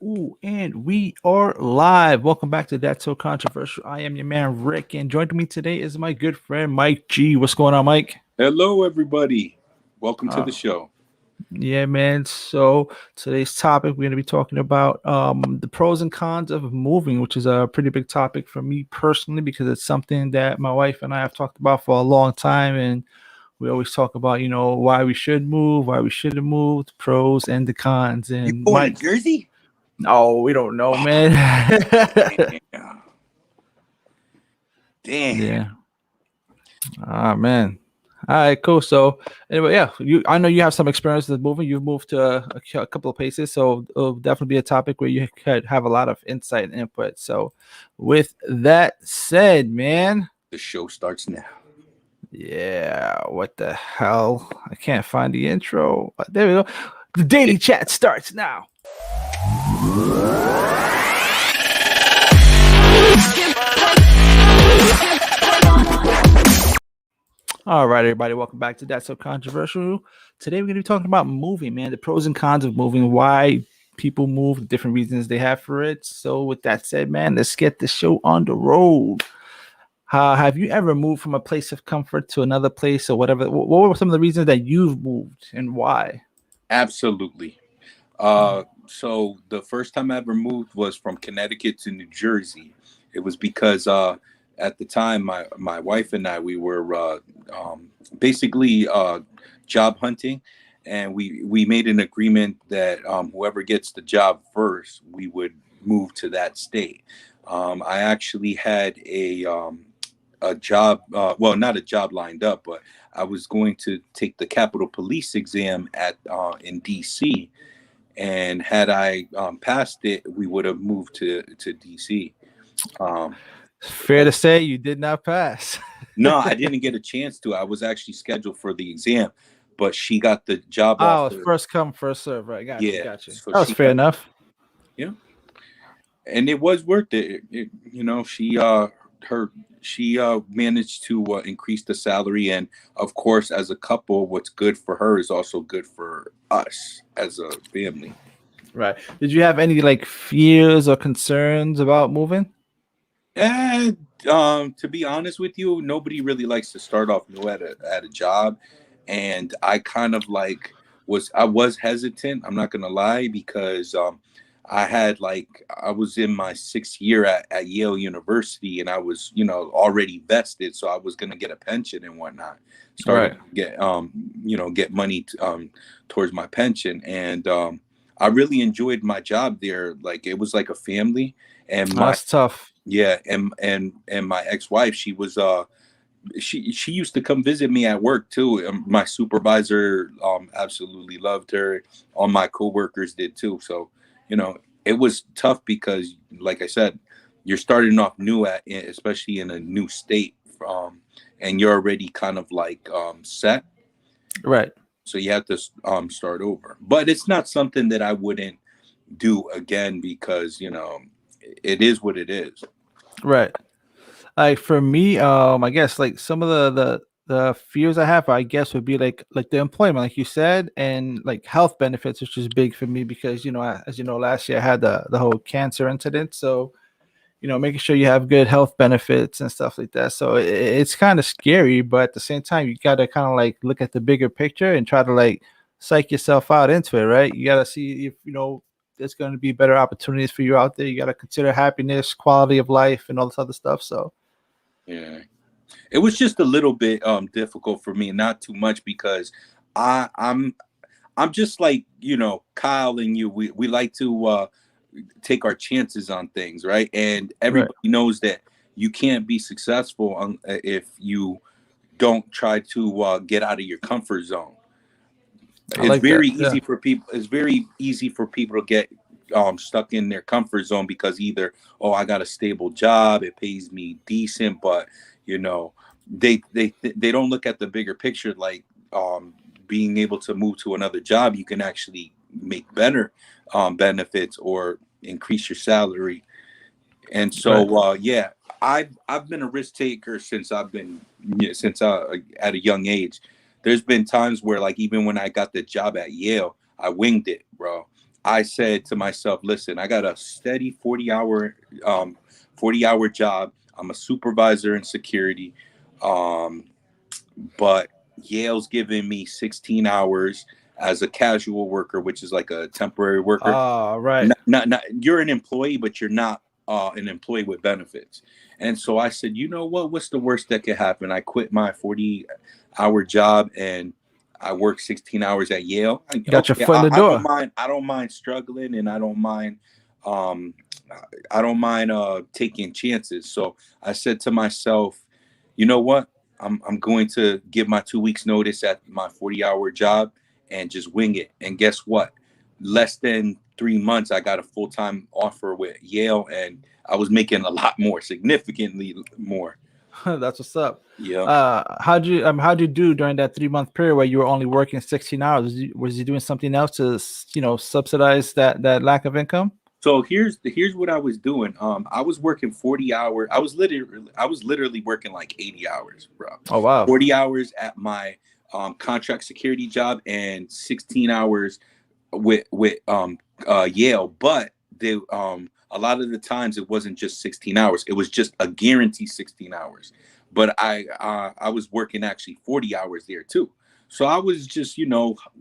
Ooh, and we are live. Welcome back to That's So Controversial. I am your man Rick, and joining me today is my good friend Mike G. What's going on, Mike? Hello, everybody. Welcome to the Uh, show. yeah, man. So today's topic we're going to be talking about the pros and cons of moving, which is a pretty big topic for me personally because it's something that my wife and I have talked about for a long time, and we always talk about why we should move, why we shouldn't move, the pros and the cons. You And going to Mike, Jersey? no, we don't know, Oh, man. damn. Damn. Yeah. Ah, man. All right, cool. So anyway, yeah, I know you have some experience with moving. You've moved to a couple of places, so it'll definitely be a topic where you could have a lot of insight and input. So, with that said, man, The show starts now. yeah, what the hell? I can't find the intro. There we go. The daily chat starts now. All right, everybody, welcome back to That's So Controversial. Today, we're going to be talking about moving, man, the pros and cons of moving, why people move, the different reasons they have for it. So, with that said, man, let's get the show on the road. Have you ever moved from a place of comfort to another place or whatever? What were some of the reasons that you've moved and why? Absolutely. So the first time I ever moved was from Connecticut to New Jersey. It was because at the time my wife and I we were basically job hunting, and we made an agreement that whoever gets the job first, we would move to that state. I actually had a job, well, not a job lined up, but I was going to take the Capitol Police exam at in DC, and had I passed it, we would have moved to DC. Um, Fair to say you did not pass. no, I didn't get a chance to. I was actually scheduled for the exam, but she got the job Oh, offer. first come, first serve. Right. Got you. Yeah, Got you. so That was she fair got, enough. yeah, and it was worth it. She her she managed to increase the salary, and of course, as a couple, what's good for her is also good for us as a family. Right. Did you have any like fears or concerns about moving? And to be honest with you, nobody really likes to start off new at a job, and I kind of like I was hesitant. I'm not gonna lie, because I had like I was in my 6th year at Yale University, and I was already vested, so I was gonna get a pension and whatnot. Started Right. to get get money towards my pension, and I really enjoyed my job there. Like, it was like a family, and my That's tough. yeah, and my ex-wife, she was she used to come visit me at work too. My supervisor absolutely loved her. All my coworkers did too. So, it was tough because, like I said, you're starting off new especially in a new state, and you're already kind of like set. Right. So you have to start over. But it's not something that I wouldn't do again, because it is what it is. Right. Like for me, I guess like some of the fears I have, I guess, would be like the employment, like you said, and like health benefits, which is big for me because as you know, last year I had the whole cancer incident, so making sure you have good health benefits and stuff like that. So it's kind of scary, but at the same time, you got to kind of like look at the bigger picture and try to like psych yourself out into it, right? You got to see if there's going to be better opportunities for you out there. You got to consider happiness, quality of life, and all this other stuff. So Yeah. It was just a little bit difficult for me, not too much, because I'm just like, Kyle and you, we like to take our chances on things, right? And right, everybody knows that you can't be successful if you don't try to get out of your comfort zone. I like that. Yeah, It's very easy for people to get stuck in their comfort zone, because either, oh, I got a stable job, it pays me decent, but you know they don't look at the bigger picture, like being able to move to another job, you can actually make better benefits or increase your salary. And right, so yeah, I've been a risk taker since I've been since at a young age. There's been times where, like, even when I got the job at Yale, I winged it, bro. I said to myself, listen, I got a steady um 40-hour job. I'm a supervisor in security. Um, but Yale's giving me 16 hours as a casual worker, which is like a temporary worker. Right. Not you're an employee, but you're not an employee with benefits. And so I said, you know what? What's the worst that could happen? I quit my 40-hour job and I work 16 hours at Yale. Got your Okay, foot in the I don't door. mind. I don't mind struggling, and um, I don't mind taking chances. So I said to myself, you know what? I'm going to give my 2 weeks notice at my 40-hour job and just wing it. And guess what? Less than 3 months, I got a full-time offer with Yale, and I was making a lot more, significantly more. That's what's up. Yeah. How'd you do during that 3 month period where you were only working 16 hours? Was you doing something else to subsidize that lack of income? So here's what I was doing. I was working 40 hours. I was literally working like 80 hours, bro. Oh wow. 40 hours at my contract security job and 16 hours with Yale. But they a lot of the times it wasn't just 16 hours. It was just a guarantee 16 hours. But I was working actually 40 hours there too. So I was just,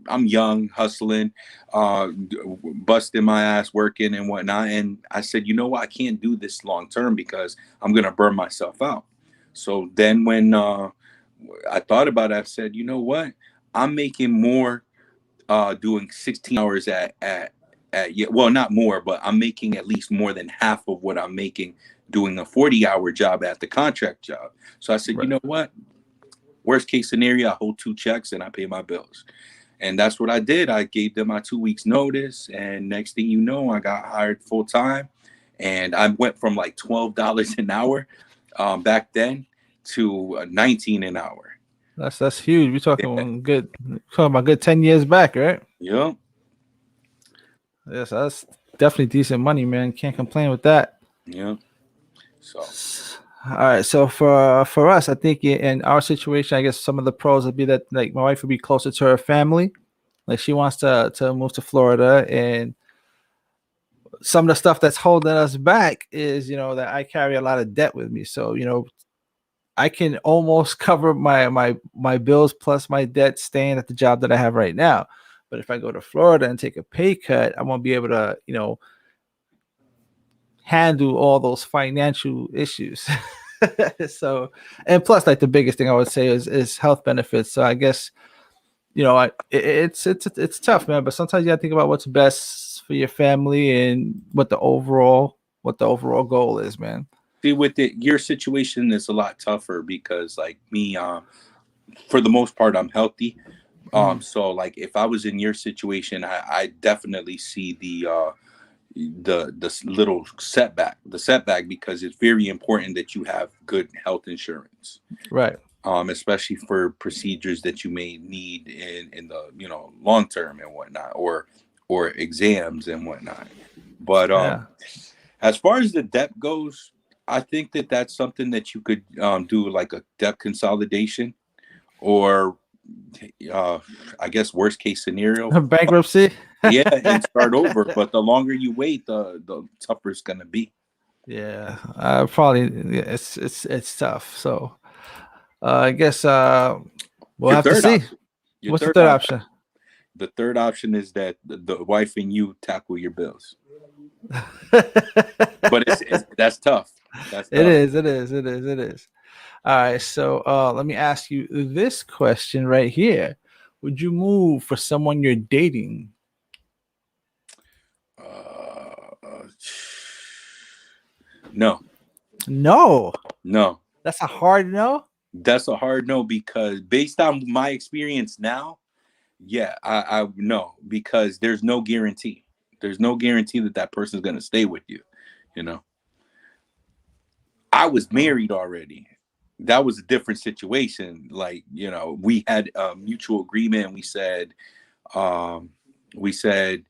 I'm young, hustling, busting my ass, working and whatnot. And I said, you know what, I can't do this long term because I'm gonna burn myself out. So then when I thought about it, I said, you know what, I'm making more doing 16 hours at yeah, well, not more, but I'm making at least more than half of what I'm making doing a 40-hour job at the contract job. So I said, you Right. know what? Worst case scenario, I hold two checks and I pay my bills. And that's what I did. I gave them my 2 weeks notice. And next thing you know, I got hired full time. And I went from like $12 an hour back then to 19 an hour. That's huge. We're Yeah. talking about good 10 years back, right? Yep. Yes, that's definitely decent money, man. Can't complain with that. Yep. So, All right, so for us, I think in our situation, I guess some of the pros would be that like my wife would be closer to her family. Like she wants to move to Florida, and some of the stuff that's holding us back is that I carry a lot of debt with me. So I can almost cover my bills plus my debt staying at the job that I have right now. But if I go to Florida and take a pay cut, I won't be able to handle all those financial issues. So, and plus, like the biggest thing I would say is health benefits. So I guess it's tough, man. But sometimes you gotta think about what's best for your family and what the overall goal is, man. see, with your situation is a lot tougher because, like me, for the most part, I'm healthy. Mhm. So like if I was in your situation, I definitely see the little setback, because it's very important that you have good health insurance, Right. especially for procedures that you may need in the long term and whatnot, or exams and whatnot. But Yeah. as far as the debt goes, I think that that's something that you could do, like a debt consolidation, or uh, I guess worst case scenario, Bankruptcy. yeah, and start over. But the longer you wait, the tougher it's gonna be. Yeah. Probably. Yeah, it's tough. So I guess we'll Your have to third see. option, your What's the third third option, option? the third option is that the wife and you tackle your bills. But it's that's tough. That's It tough. is. It is. It is. It is. All right. So let me ask you this question right here. Would you move for someone you're dating? Uh, no, No. no, That's a hard no. that's a hard no, because based on my experience now, yeah, I no, because there's no guarantee. There's no guarantee that that person's gonna stay with you. You know, I was Oh. married already. That was a different situation. Like, we had a mutual agreement. Um, we said,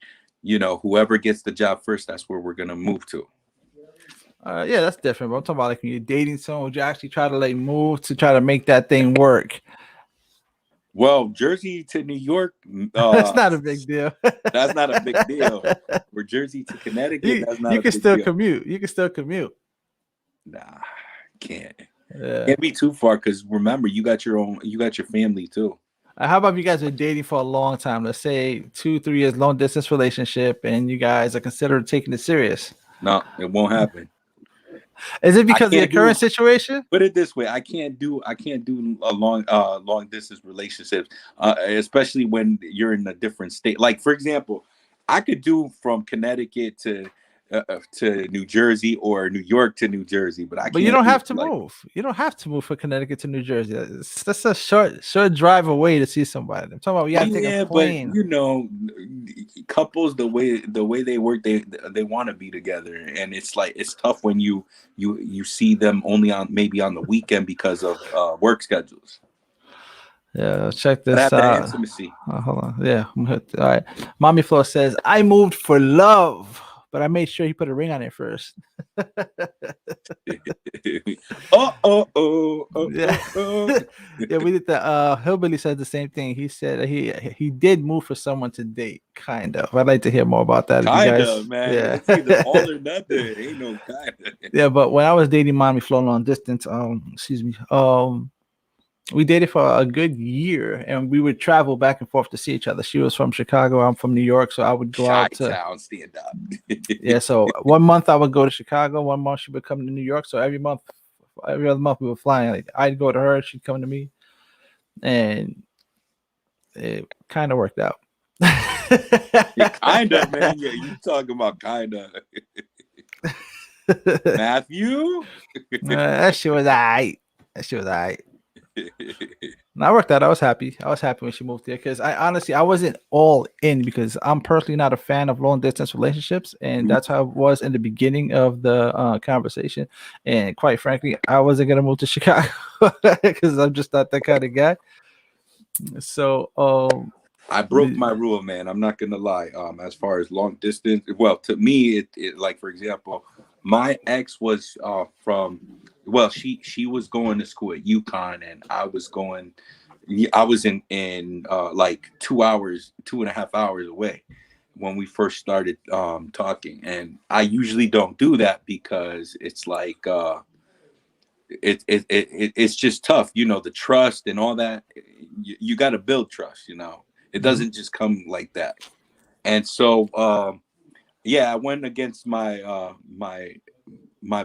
whoever gets the job first, that's where we're gonna move to. Yeah, that's different. But I'm talking about like when you're dating someone, would you actually try to like move to try to make that thing work? Well, Jersey to New York, That's not a big deal. that's not a big deal. For Jersey to Connecticut, that's not You a can big still deal. commute. You can still commute. Nah, can't Yeah. can't be too far because remember, you got your family too. How about if you guys are dating for a long time? Let's say 2, 3 years, long distance relationship, and you guys are considered taking it serious. No, it won't happen. Is it I because of your can't do current situation? put it this way. I can't do a long distance relationships, especially when you're in a different state. Like for example, I could do from Connecticut to New Jersey or New York to New Jersey, but I But you can't don't do have it to like move. You don't have to move from Connecticut to New Jersey. That's a short drive away to see somebody. I'm talking about you got to take a yeah, but plane. couples the way they work, they want to be together, and it's like it's tough when you see them only on maybe on the weekend because of work schedules. Yeah, check But this have that out. intimacy. Hold on. Yeah. All right. Mommy Flo says, I moved for love, but I made sure he put a ring on it first. Yeah. Oh. Yeah, we did that. Hillbilly said the same thing. He said he did move for someone to date, kind of. I'd like to hear more about that if you Kind guys. of, man. Yeah. It's either all or nothing. Ain't no kind of. Yeah, but when I was dating Mommy Flo long distance, excuse me, we dated for a good year and we would travel back and forth to see each other. She was from Chicago, I'm from New York, so I would go out to Chi-town, stand up. yeah. So 1 month I would go to Chicago, 1 month she would come to New York. So every other month we were flying. Like I'd go to her, she'd come to me, and it kind of worked out. Yeah, kind of, man. Yeah, you talking about kind of. Matthew? That shit was alright. That shit was alright. And I worked out. I was happy. I was happy when she moved here because I honestly I wasn't all in because I'm personally not a fan of long distance relationships, and that's how it was in the beginning of the conversation. And quite frankly, I wasn't gonna move to Chicago because I'm just not that kind of guy. So I broke my rule, man. I'm not gonna lie. As far as long distance, well, to me, it like for example, my ex was from, well, she was going to school at UConn, and I was in like 2 hours, 2.5 hours away when we first started talking, and I usually don't do that because it's like it's just tough, the trust and all that. You got to build trust, it Mhm. doesn't just come like that. And so yeah, I went against my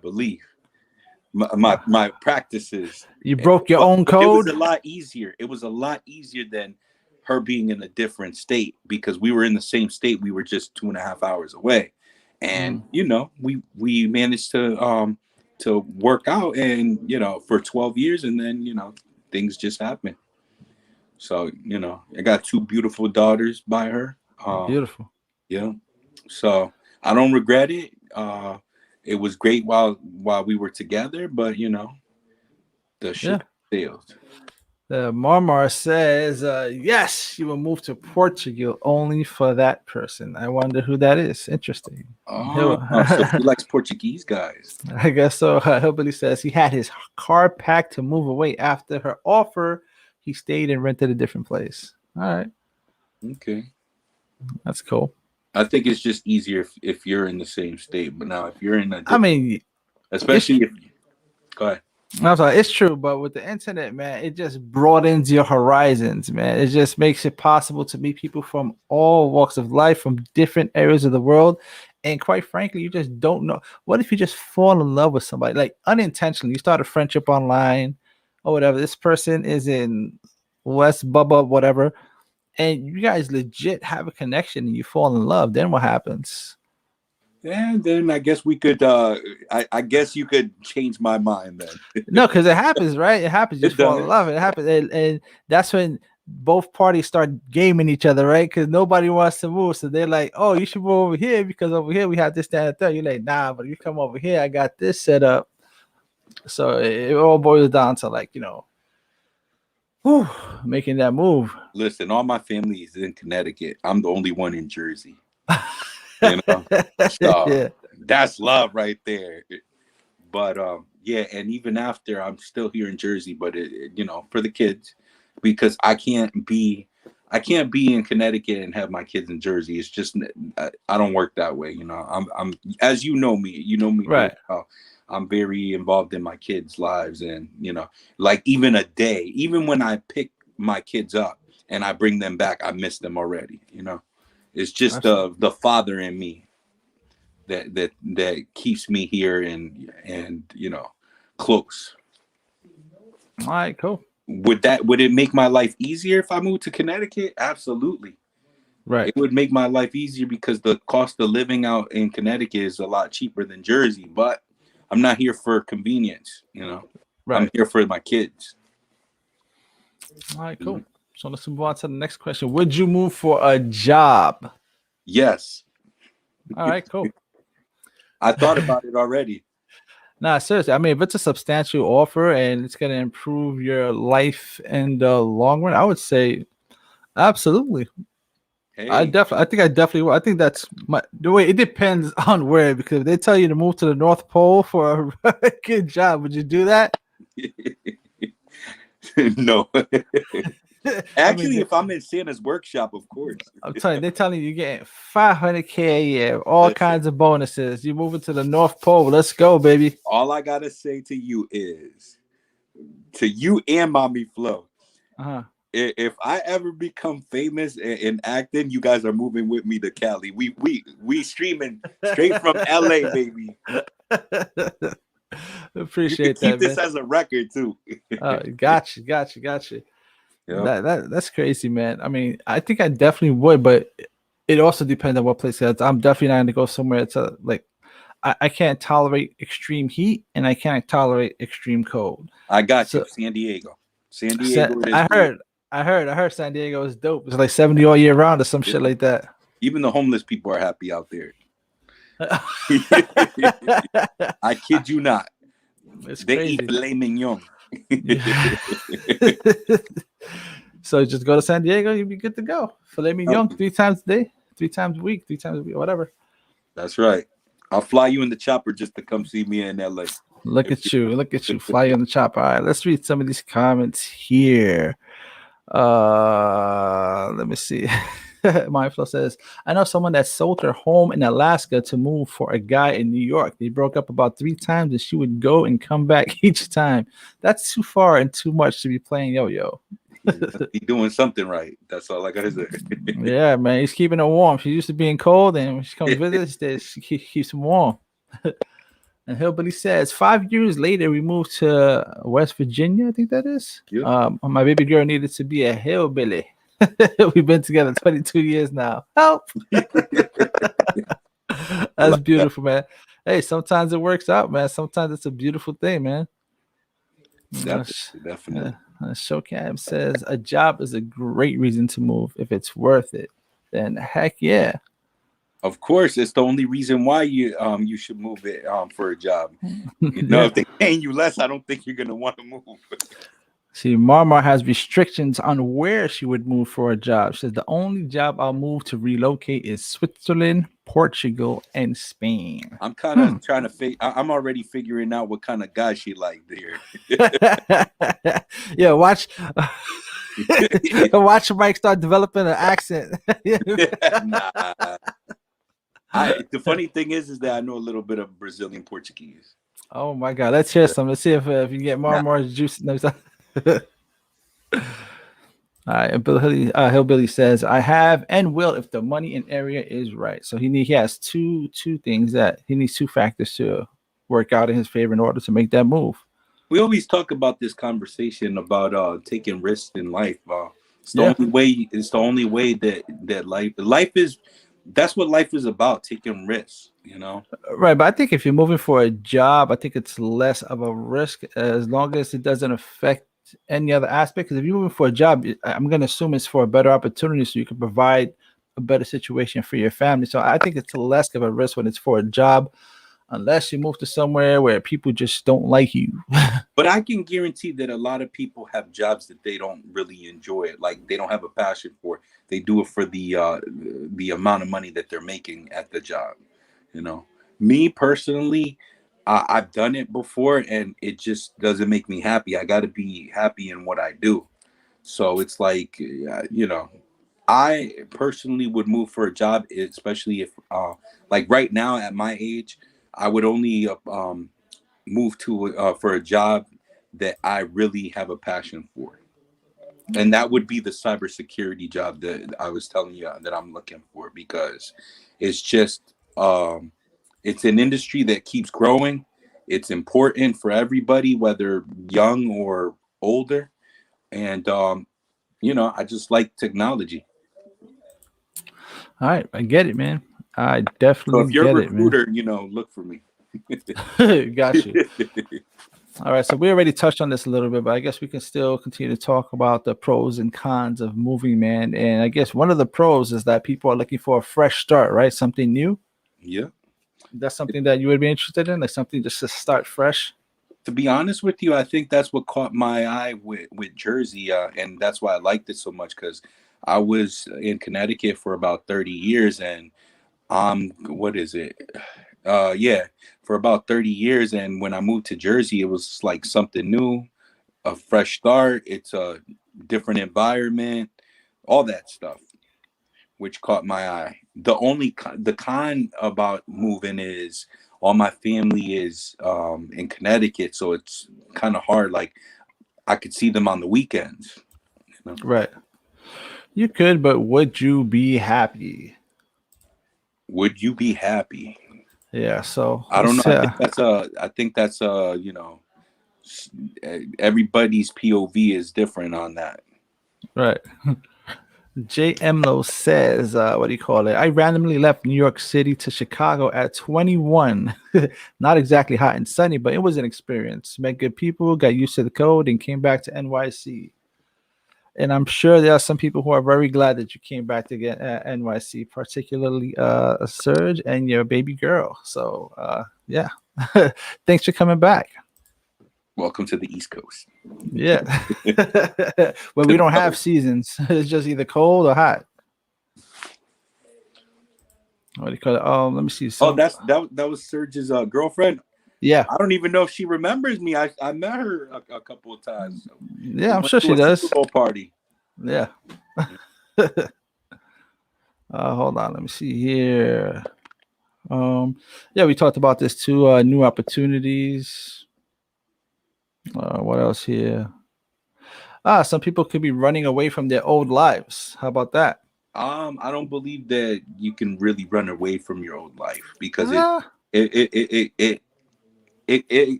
belief, my practices. You broke your but, own but it was code. a lot easier. It was a lot easier than her being in a different state, because we were in the same state. We were just 2.5 hours away, and Mm. we managed to work out, and for 12 years, and then things just happen. So I got two beautiful daughters by her. Beautiful. Yeah, so I don't regret it. It was great while we were together, but the Yeah. ship sailed. Marmar says, yes, you will move to Portugal only for that person. I wonder who that is. Interesting. Oh, so he likes Portuguese guys. I guess so. Hillbilly says he had his car packed to move away after her offer. He stayed and rented a different place. All right. Okay. That's cool. I think it's just easier if you're in the same state. But now if you're in a I different, mean, it's especially if, go ahead. I'm sorry, it's true, but with the internet, man, it just broadens your horizons, man. It just makes it possible to meet people from all walks of life, from different areas of the world. And quite frankly, you just don't know. What if you just fall in love with somebody, like unintentionally? You start a friendship online or whatever. This person is in West Bubba, whatever, and you guys legit have a connection and you fall in love. Then what happens? And then I guess we could. I guess you could change my mind then. No, because it happens, right? It happens. You It just fall in love. does. It happens, and that's when both parties start gaming each other, right? Because nobody wants to move, so they're like, "Oh, you should move over here because over here we have this, that, and third." You're like, "Nah, but you come over here, I got this set up." So it all boils down to like whew, making that move. Listen, all my family is in Connecticut. I'm the only one in Jersey. You know, so Yeah. that's love right there. But yeah, and even after, I'm still here in Jersey, but for the kids. because I can't be in Connecticut and have my kids in Jersey. It's just I don't work that way. You know, I'm as you know me very Right. well. I'm very involved in my kids' lives, and you know, like even a day, even when I pick my kids up and I bring them back, I miss them already. You know, it's just That's the father in me that keeps me here and you know close. all right. Cool. Would it make my life easier if I moved to Connecticut? Absolutely. Right. It would make my life easier because the cost of living out in Connecticut is a lot cheaper than Jersey, but I'm not here for convenience, you know. I'm Right. here for my kids. All right. Mhm. Cool. So let's move on to the next question. Would you move for a job? Yes. All right. Cool. I thought about it already. Nah, seriously. I mean, if it's a substantial offer and it's gonna improve your life in the long run, I would say absolutely. Hey, I think I definitely will. I think that's the way. It depends on where, because if they tell you to move to the North Pole for a good job, would you do that? no. I mean, Actually, if I'm in Santa's workshop, of course. I'm telling you, they're telling you you're getting 500K a year, all Listen, kinds of bonuses. You moving to the North Pole? Let's go, baby. all I gotta say to you is to you and Mommy Flo. Uh-huh. If I ever become famous in acting, you guys are moving with me to Cali. We streaming straight from LA, baby. You can Appreciate keep that, this man. as a record too. Gotcha. Yep. That's crazy, man. I mean, I think I definitely would, but it also depends on what place it is. I'm definitely not gonna go somewhere that's like I can't tolerate extreme heat and I can't tolerate extreme cold. I got you, So, San Diego. San so Diego it is for you. I heard San Diego is dope. It's like 70 all year round or some Yep. shit like that. Even the homeless people are happy out there. I kid you not. It's They eat crazy. filet mignon. Yeah. So just go to San Diego, you'll be good to go. Filet mignon 3 times a day, 3 times a week, 3 times a week, whatever. That's right. I'll fly you in the chopper just to come see me in LA. Look at you, fly on the chop. All right, let's read some of these comments here. Let me see. Mindflow says, I know someone that sold her home in Alaska to move for a guy in New York. They broke up about 3 times and she would go and come back each time. That's too far and too much to be playing yo-yo. He's doing something right. That's all I gotta say. Yeah, man, he's keeping her warm. She used to being cold, and when she comes visit, she keeps him warm. And Hillbilly says, 5 years later, we moved to West Virginia. I think that is. Yep. My baby girl needed to be a hillbilly. We've been together 22 years now. Help! That's Like that. beautiful, man. Hey, sometimes it works out, man. Sometimes it's a beautiful thing, man. Definitely, definitely. Showcam says a job is a great reason to move if it's worth it. Then heck yeah. Of course, it's the only reason why you should move it for a job. You know, Yeah. if they're paying you less, I don't think you're gonna want to move. See, Marmar has restrictions on where she would move for a job. She says the only job I'll move to relocate is Switzerland, Portugal, and Spain. I'm kind of trying to I'm already figuring out what kind of guy she like there. Yeah, watch watch Mike start developing an accent. Nah. The funny thing is that I know a little bit of Brazilian Portuguese. Oh my god, let's hear some. Let's see if you get Nah. Marmar's juice. No, all right, and Hillbilly says, "I have and will if the money and area is right." So he has two things that he needs, two factors to work out in his favor in order to make that move. We always talk about this conversation about taking risks in life. It's the Yeah, only way. It's the only way that life is. That's what life is about. Taking risks. You know. right. But I think if you're moving for a job, I think it's less of a risk as long as it doesn't affect any other aspect. Because if you're moving for a job, I'm going to assume it's for a better opportunity, so you can provide a better situation for your family. So I think it's less of a risk when it's for a job, unless you move to somewhere where people just don't like you. But I can guarantee that a lot of people have jobs that they don't really enjoy it. Like they don't have a passion for it. They do it for the amount of money that they're making at the job. You know, me personally, I've done it before, and it just doesn't make me happy. I got to be happy in what I do. So it's like, I personally would move for a job, especially if, like right now at my age, I would only move to for a job that I really have a passion for, and that would be the cybersecurity job that I was telling you that I'm looking for, because it's just it's an industry that keeps growing. It's important for everybody, whether young or older, and I just like technology. All right, I get it, man. I So definitely if you're a get it, man. recruiter, look for me. Got you. All right, so we already touched on this a little bit, but I guess we can still continue to talk about the pros and cons of moving, man. And I guess one of the pros is that people are looking for a fresh start, right? Something new. Yeah. That's something that you would be interested in, like something just to start fresh. To be honest with you, I think that's what caught my eye with Jersey, and that's why I liked it so much, because I was in Connecticut for about 30 years, and what is it? Yeah, for about 30 years, and when I moved to Jersey, it was like something new, a fresh start. It's a different environment, all that stuff, which caught my eye. The con about moving is all my family is in Connecticut, so it's kind of hard. Like I could see them on the weekends. You know? Right. You could, but would you be happy? Would you be happy? Yeah. So I don't know. let's I think that's everybody's POV is different on that. right. J. Emlo says, what do you call it? I randomly left New York City to Chicago at 21. Not exactly hot and sunny, but it was an experience. Met good people, got used to the code, and came back to NYC. And I'm sure there are some people who are very glad that you came back to get NYC, particularly Serge and your baby girl. So, yeah, thanks for coming back. Welcome to the East Coast. Yeah, well, we don't have seasons. It's just either cold or hot. What do you call it? Let me see. Oh, Some, that was Serge's girlfriend. yeah, I don't even know if she remembers me. I met her a couple of times. We yeah, I'm went sure to she a Super does. Bowl party. Yeah. Hold on, let me see here. Yeah, we talked about this too. New opportunities. What else here? Some people could be running away from their old lives. How about that? I don't believe that you can really run away from your old life, because Uh,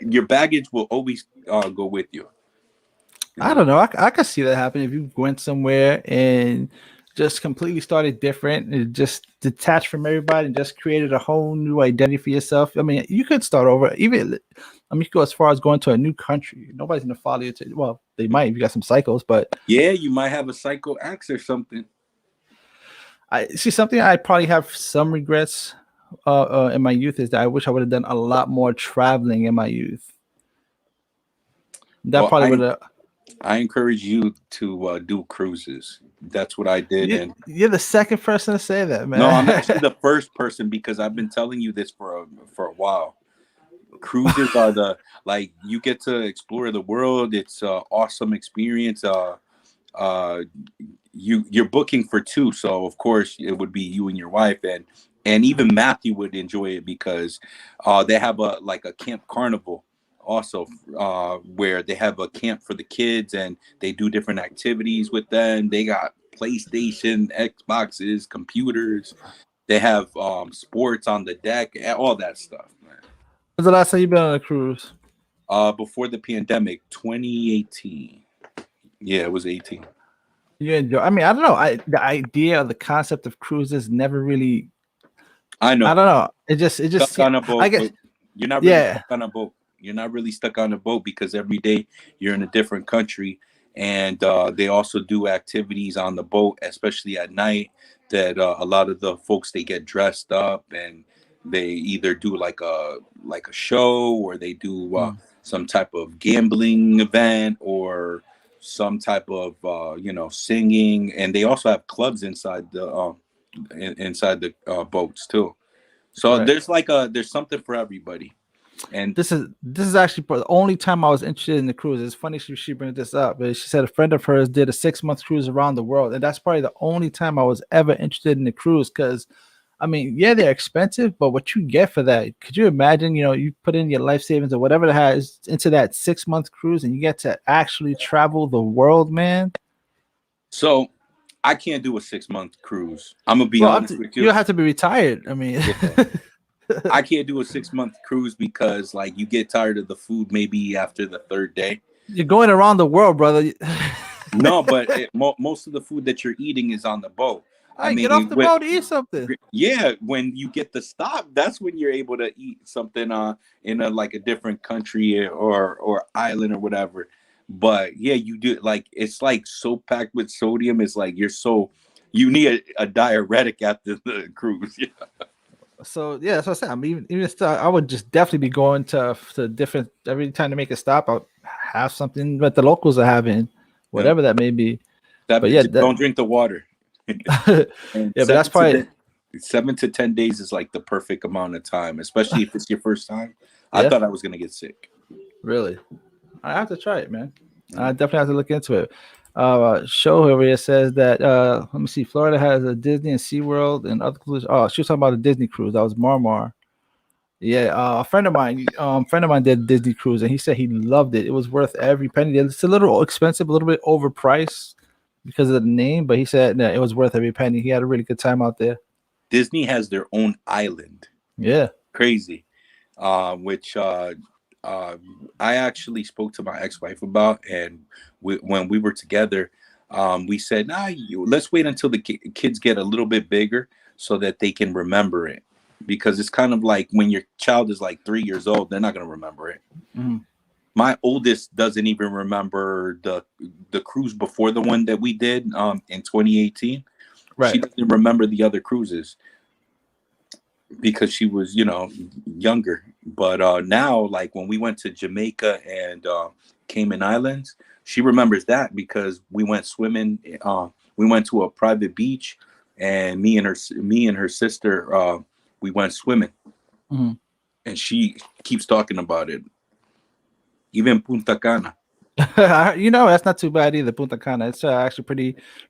your baggage will always go with you. You I know. don't know. I could see that happen if you went somewhere and just completely started different and just detached from everybody and just created a whole new identity for yourself. I mean, you could start over. Even, I mean, you go as far as going to a new country. Nobody's gonna follow you to. Well, they might if you got some cycles, but Yeah, you might have a psycho axe or something. I see something I probably have some regrets in my youth is that I wish I would have done a lot more traveling in my youth. That Well, probably would have. I encourage you to do cruises. That's what I did, and You're the second person to say that, no, I'm man. actually the first person, because I've been telling you this for a while. Cruises are like, you get to explore the world. It's an awesome experience. Uh, you're booking for two, so of course it would be you and your wife, and even Matthew would enjoy it, because they have a camp carnival also, where they have a camp for the kids, and they do different activities with them. They got PlayStation, Xboxes, computers. They have sports on the deck, all that stuff, man. When's the last time you been on a cruise? Before the pandemic, 2018. Yeah, it was 18. You enjoy? I mean, I don't know. The idea of the concept of cruises never really. I I know. don't know. It just. Stuck on a I boat, guess. but you're not really Yeah. stuck on a boat. You're not really stuck on a boat, because every day you're in a different country, and they also do activities on the boat, especially at night. That a lot of the folks, they get dressed up, and they either do like a show, or they do Mm, some type of gambling event, or some type of singing, and they also have clubs inside inside the boats too. So right. there's something for everybody. And this is actually the only time I was interested in the cruise. It's funny she brings this up, but she said a friend of hers did a 6 month cruise around the world, and that's probably the only time I was ever interested in the cruise. Because I mean, yeah, they're expensive, but what you get for that? Could you imagine? You put in your life savings or whatever it has into that 6 month cruise, and you get to actually travel the world, man. so I can't do a 6 month cruise. I'm gonna be Well, honest with you you. don't have to be retired. I mean, Yeah. I can't do a 6 month cruise because like you get tired of the food maybe after the third day. you're going around the world, brother. No, but most of the food that you're eating is on the boat. All I right, get off mean, the boat, eat something. yeah, when you get the stop, that's when you're able to eat something in a like a different country or island or whatever. But yeah, you do like it's like so packed with sodium. It's like you need a diuretic after the cruise. Yeah. So yeah, that's what I said. I mean, even still, I would just definitely be going to different every time to make a stop. I'll have something that the locals are having, Yeah. whatever that may be. That But yeah, just don't drink the water. yeah, And but that's probably 7 to 10 days is like the perfect amount of time, especially if it's your first time. I yeah, thought I was gonna get sick. really. I have to try it, man. I Yeah. definitely have to look into it. Show over here says that let me see, Florida has a Disney and SeaWorld and other cruises. Oh, she was talking about a Disney cruise. That was Marmar. Yeah, a friend of mine did a Disney cruise, and he said he loved it. It was worth every penny. It's a little expensive, a little bit overpriced because of the name, but he said no, it was worth every penny. He had a really good time out there. Disney has their own island. Yeah. Crazy. Which uh, I actually spoke to my ex-wife about, and when we were together, we said, "Nah, let's wait until the kids get a little bit bigger so that they can remember it." Because it's kind of like when your child is like 3 years old, they're not going to remember it. Mhm. My oldest doesn't even remember the cruise before the one that we did in 2018. She Right. doesn't remember the other cruises because she was, younger. But now, like when we went to Jamaica and Cayman Islands, she remembers that because we went swimming. We went to a private beach, and me and her sister, we went swimming, Mhm. and she keeps talking about it. Even Punta Cana. That's not too bad either. Punta Cana. It's actually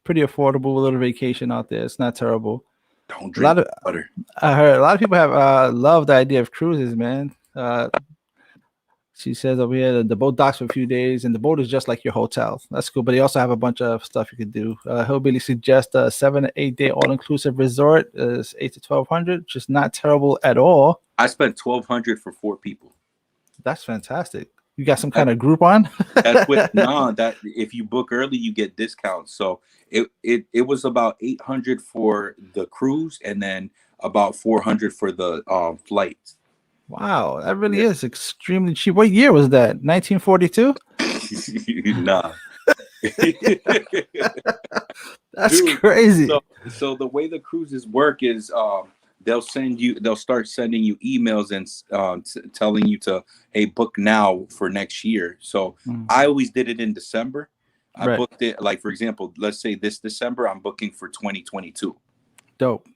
pretty affordable little vacation out there. It's not terrible. Don't A lot drink of water. I heard a lot of people have love the idea of cruises, man. She says over here the boat docks for a few days, and the boat is just like your hotel. That's cool, but they also have a bunch of stuff you could do. Hillbilly suggests a 7 to 8 day all inclusive resort is 8 to 1,200, which is not terrible at all. I spent 1,200 for 4 people. That's fantastic. You got some kind That, of group on? that's what no that if you book early you get discounts. So it was about 800 for the cruise and then about 400 for the flights. Wow, that really Yeah. is extremely cheap. What year was that? 1942? Nah. That's Dude, crazy. so the way the cruises work is they'll start sending you emails and telling you to, hey, book now for next year. So Mm, I always did it in December. I right. booked it, like, for example, let's say this December I'm booking for 2022. Dope.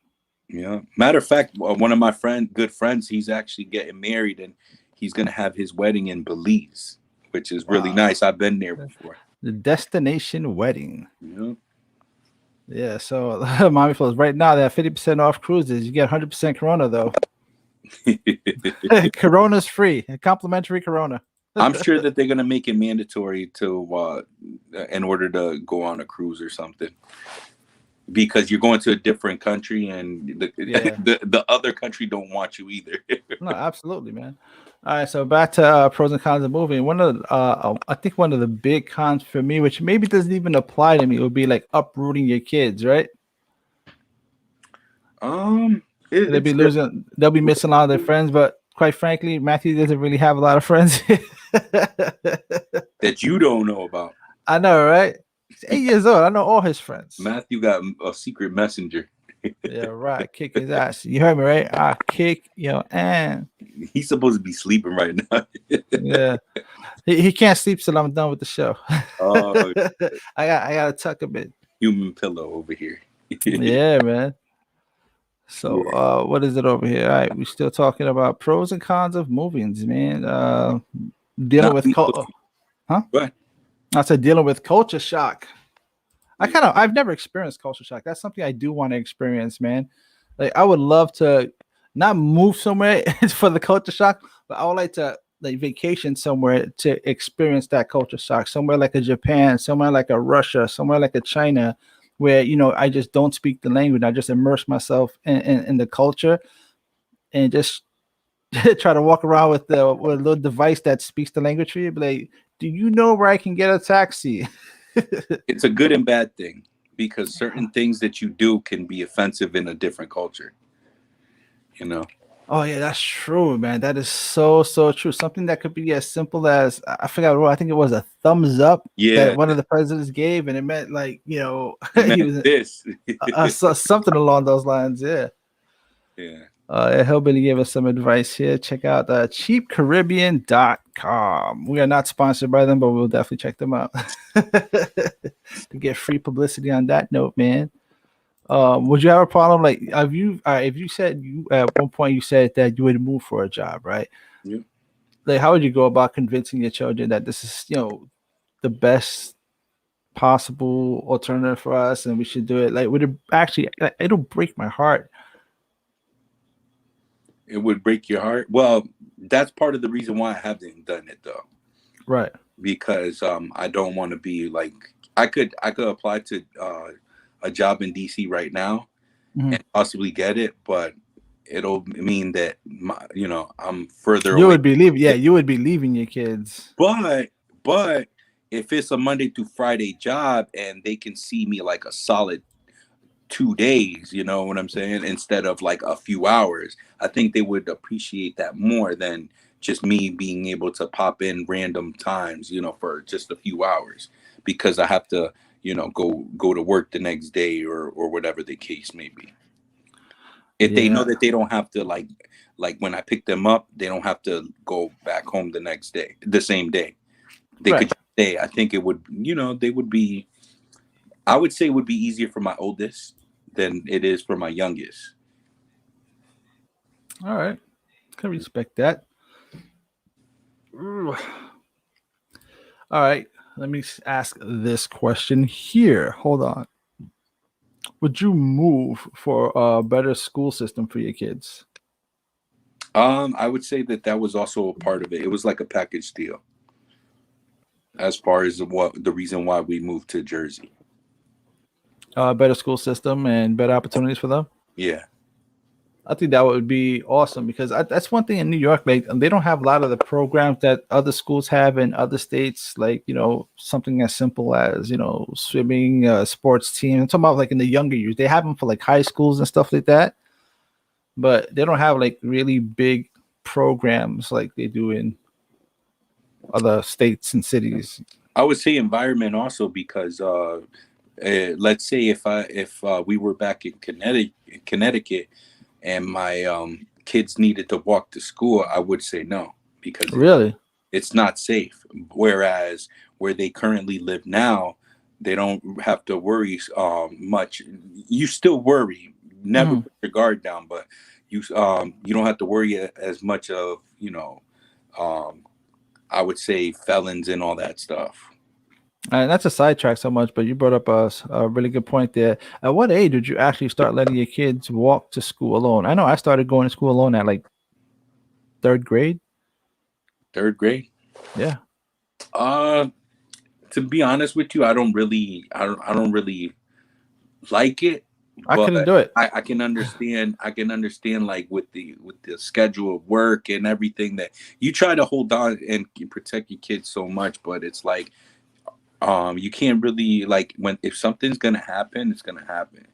Yeah, matter of fact, one of my good friends, he's actually getting married, and he's gonna have his wedding in Belize, which is really Wow. nice. I've been there before. The destination wedding. Yeah. Yeah, so mommy flows right now they have 50% off cruises. You get 100% Corona though. Corona's free. A complimentary Corona. I'm sure that they're gonna make it mandatory to in order to go on a cruise or something, because you're going to a different country, and Yeah. the other country don't want you either. No, absolutely, man. All right, so back to pros and cons of moving. I think one of the big cons for me, which maybe doesn't even apply to me, would be like uprooting your kids, right? Um, it, it's They'll be missing a lot of their friends, but quite frankly, Matthew doesn't really have a lot of friends. that you don't know about. I know, right? He's 8 years old. I know all his friends. Matthew got a secret messenger. Yeah, right. Kick his ass. You heard me, right? I kick your ass. He's supposed to be sleeping right now. Yeah. He can't sleep till I'm done with the show. Oh, I gotta tuck a bit. human pillow over here. Yeah, man. So, what is it over here? All right, we're still talking about pros and cons of movies, man. Dealing Not with huh? but I said dealing with culture shock. yeah. I've never experienced culture shock. That's something I do want to experience, man. Like I would love to not move somewhere for the culture shock, but I would like to like vacation somewhere to experience that culture shock. Somewhere like a Japan, somewhere like a Russia, somewhere like a China, where I just don't speak the language. I just immerse myself in the culture and just try to walk around with a little device that speaks the language for you. Be like, do you know where I can get a taxi? It's a good and bad thing because certain things that you do can be offensive in a different culture, you know. Oh yeah, that's true, man. That is so true. Something that could be as simple as I forgot what I think it was a thumbs up that Yeah, one of the presidents gave, and it meant like it he meant was this. something along those lines. Yeah. Yeah. Hillbilly gave us some advice here. Check out cheapcaribbean.com. We are not sponsored by them, but we'll definitely check them out to get free publicity on that note, man. Would you have a problem like have you if you said you at one point you said that you would move for a job, right? Yeah. Like how would you go about convincing your children that this is, the best possible alternative for us and we should do it? Like would it actually like, it'll break my heart. It would break your heart. Well, that's part of the reason why I haven't done it though, Right. because I don't want to be like I could apply to a job in DC right now Mhm. and possibly get it, but it'll mean that I'm further You away. would be leaving, yeah, you would be leaving your kids. But if it's a Monday through Friday job and they can see me like a solid 2 days, you know what I'm saying, instead of like a few hours, I think they would appreciate that more than just me being able to pop in random times, for just a few hours because I have to, go to work the next day or whatever the case may be. If they know Yeah. that they don't have to like when I pick them up, they don't have to go back home the next day, the same day. They could Right. just stay. I think it would, they would be. I would say it would be easier for my oldest than it is for my youngest. All right. Can respect that. Ooh. All right. Let me ask this question here. Hold on. Would you move for a better school system for your kids? I would say that was also a part of it. It was like a package deal as far as what the reason why we moved to Jersey. Better school system and better opportunities for them? Yeah. I think that would be awesome because that's one thing in New York. Like they don't have a lot of the programs that other schools have in other states. Like something as simple as swimming, sports team. I'm talking about like in the younger years. They have them for like high schools and stuff like that, but they don't have like really big programs like they do in other states and cities. I would say environment also because let's say if we were back in Connecticut and my kids needed to walk to school, I would say no because Really? it's not safe. Whereas where they currently live now, they don't have to worry much. You still worry, never Mhm. put your guard down, but you don't have to worry as much of um, I would say felons and all that stuff. And that's a sidetrack so much, but you brought up a really good point there. At what age did you actually start letting your kids walk to school alone? I know I started going to school alone at like third grade. Third grade. Yeah, Uh, to be honest with you, I don't really like it, I but couldn't do it. I can understand. I can understand like with the schedule of work and everything that you try to hold on and protect your kids so much, but it's like you can't really like when if something's gonna happen, it's gonna happen.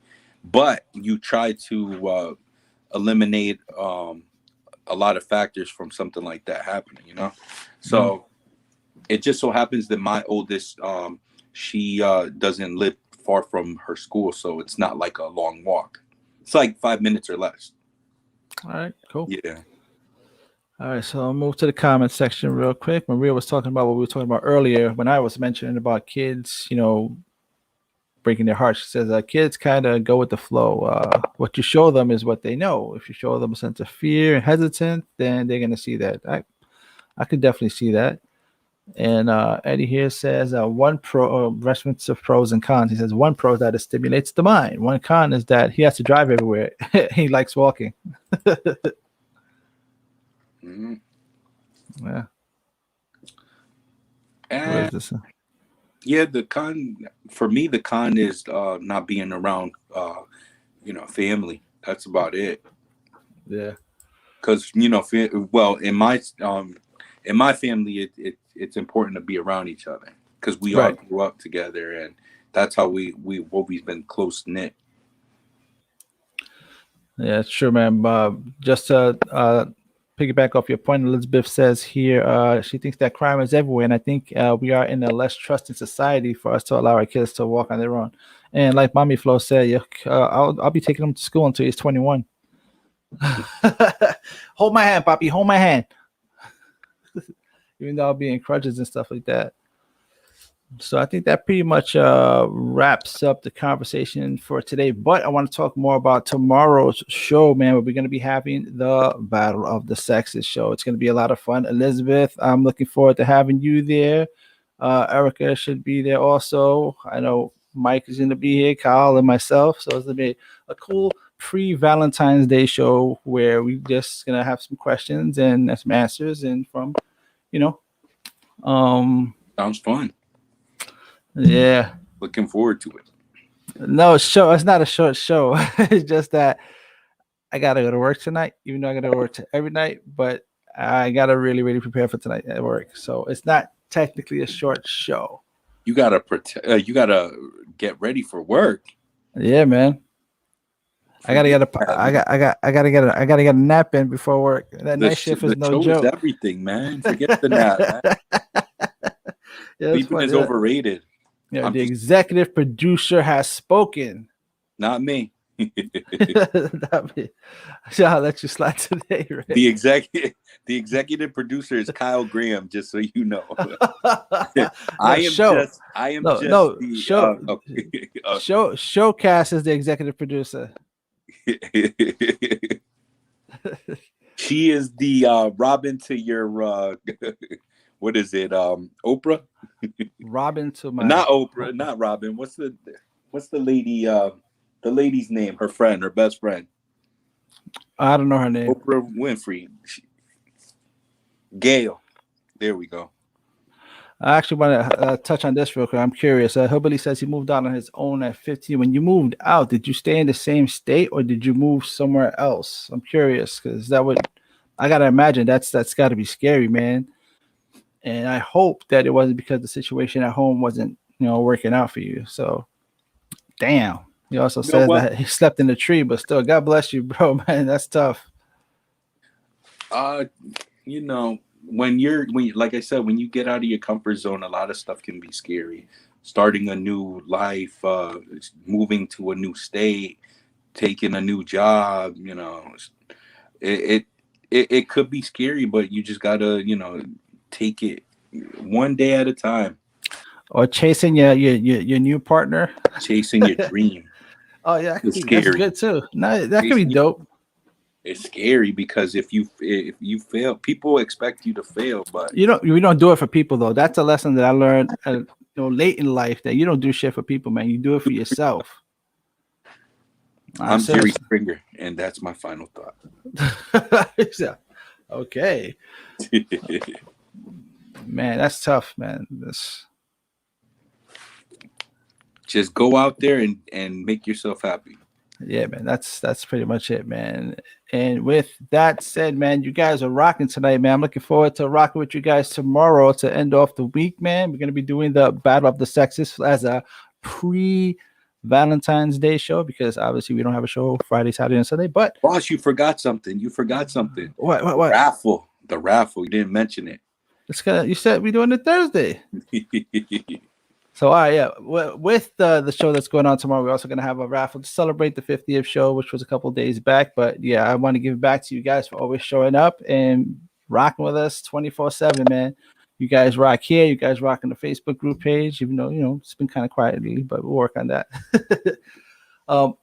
But you try to eliminate a lot of factors from something like that happening. Mhm. So it just so happens that my oldest she doesn't live far from her school, so it's not like a long walk. It's like 5 minutes or less. All right, cool. Yeah. All right, so I'll move to the comment section real quick. Maria was talking about what we were talking about earlier when I was mentioning about kids, breaking their hearts. She says kids kind of go with the flow. What you show them is what they know. If you show them a sense of fear and hesitant, then they're gonna see that. I could definitely see that. And Eddie here says one pro reference of pros and cons. He says one pro is that it stimulates the mind. One con is that he has to drive everywhere. He likes walking. Mm-hmm. Yeah. Where is And this? yeah, the con for me, the con is not being around, family. That's about it. Yeah. Because well, in my family, it's important to be around each other because we all Right. grew up together, and that's how we've always been close knit. Yeah, it's true, man. Just to piggyback off your point, Elizabeth says here she thinks that crime is everywhere, and I think we are in a less trusting society for us to allow our kids to walk on their own. And like Mommy Flo said, yeah, I'll be taking him to school until he's 21. Hold my hand, Poppy. Hold my hand. Even though I'll be in crutches and stuff like that. So I think that pretty much wraps up the conversation for today. But I want to talk more about tomorrow's show, man. We're going to be having the Battle of the Sexes show. It's going to be a lot of fun. Elizabeth, I'm looking forward to having you there. Erica should be there also. I know Mike is going to be here, Kyle, and myself. So it's going to be a cool pre-Valentine's Day show where we just going to have some questions and some answers, and from, you know, Sounds fun. yeah. Looking forward to it. No show. It's not a short show. It's just that I gotta go to work tonight, even though I gotta work every night. But I gotta really, really prepare for tonight at work. So it's not technically a short show. You gotta you gotta get ready for work. Yeah, man. I gotta get I gotta get a nap in before work. That night shift is the no show joke. is everything, man. Forget the nap, man. Yeah, Sleeping is overrated. Yeah, the executive producer has spoken. Not me. Not me. So I'll let you slide today, right? The executive producer is Kyle Graham, just so you know. I am just Showcast is the executive producer. She is the Robin to your what is it? Oprah? Robin to my Not Oprah, not Robin. What's the lady the lady's name, her friend, her best friend? I don't know her name. Oprah Winfrey. Gail. There we go. I actually want to touch on this real quick. I'm curious. Hillbilly says he moved out on his own at 15. When you moved out, did you stay in the same state or did you move somewhere else? I'm curious because I gotta imagine that's got to be scary, man. And I hope that it wasn't because the situation at home wasn't, working out for you. So, damn. He also says that he slept in the tree, but still, God bless you, bro, man. That's tough. When like I said, when you get out of your comfort zone, a lot of stuff can be scary. Starting a new life, moving to a new state, taking a new job, it could be scary, but you just gotta, take it one day at a time. Or chasing your new partner. Chasing your dream. Oh yeah, that's good too. No, that could be dope. It's scary because if you fail, people expect you to fail, but we don't do it for people though. That's a lesson that I learned late in life, that you don't do shit for people, man. You do it for yourself. I'm Jerry Springer, and that's my final thought. Yeah. Okay. Man, that's tough, man. Just go out there and make yourself happy. Yeah, man. That's pretty much it, man. And with that said, man, you guys are rocking tonight, man. I'm looking forward to rocking with you guys tomorrow to end off the week, man. We're gonna be doing the Battle of the Sexes as a pre-Valentine's Day show because obviously we don't have a show Friday, Saturday, and Sunday. But boss, you forgot something. What? The raffle. You didn't mention it. You said we're doing it Thursday. So, all right, yeah. With the show that's going on tomorrow, we're also going to have a raffle to celebrate the 50th show, which was a couple days back. But, yeah, I want to give it back to you guys for always showing up and rocking with us 24/7, man. You guys rock here. You guys rock in the Facebook group page, even though it's been kind of quietly, but we'll work on that.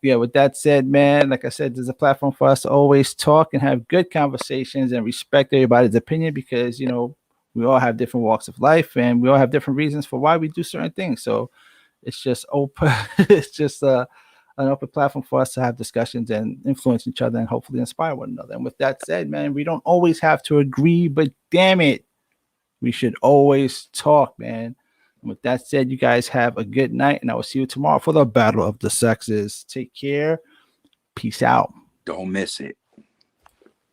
Yeah. With that said, man, like I said, there's a platform for us to always talk and have good conversations and respect everybody's opinion because we all have different walks of life and we all have different reasons for why we do certain things. So it's just open. It's just an open platform for us to have discussions and influence each other and hopefully inspire one another. And with that said, man, we don't always have to agree, but damn it, we should always talk, man. And with that said, you guys have a good night, and I will see you tomorrow for the Battle of the Sexes. Take care. Peace out. Don't miss it.